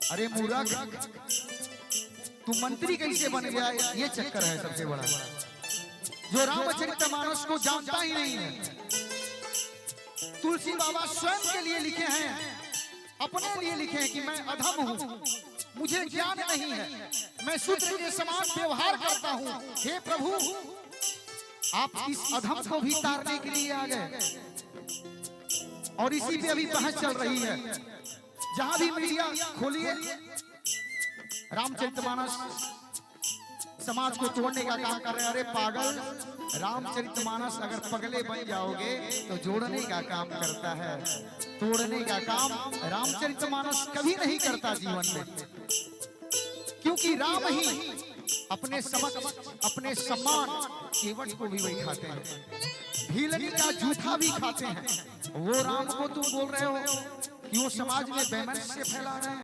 अरे मूर्ख, तू मंत्री कैसे बन गया? ये चक्कर है सबसे बड़ा, जो रामचरितमानस को जानता ही नहीं है। तुलसी बाबा स्वयं के लिए लिखे हैं, अपने लिए लिखे हैं कि मैं अधम हूं, मुझे ज्ञान नहीं है, मैं शूद्र के समान व्यवहार करता हूं। हे प्रभु, आप इस अधम को भी तारने के लिए आ गए, और इसी पे अभी बहस चल रही है। जहां भी मीडिया खोलिए, रामचरितमानस समाज को तोड़ने का काम कर रहे हैं। अरे पागल, रामचरितमानस अगर पगले बन जाओगे तो जोड़ने का काम करता है, तोड़ने का काम रामचरितमानस कभी नहीं करता जीवन में। क्योंकि राम ही अपने समक्ष अपने सम्मान केवट को भी वही खाते हैं, भीलनी का जूठा भी खाते हैं। वो राम को तुम बोल रहे हो कि वो समाज में वैमनस्य फैला रहे हैं।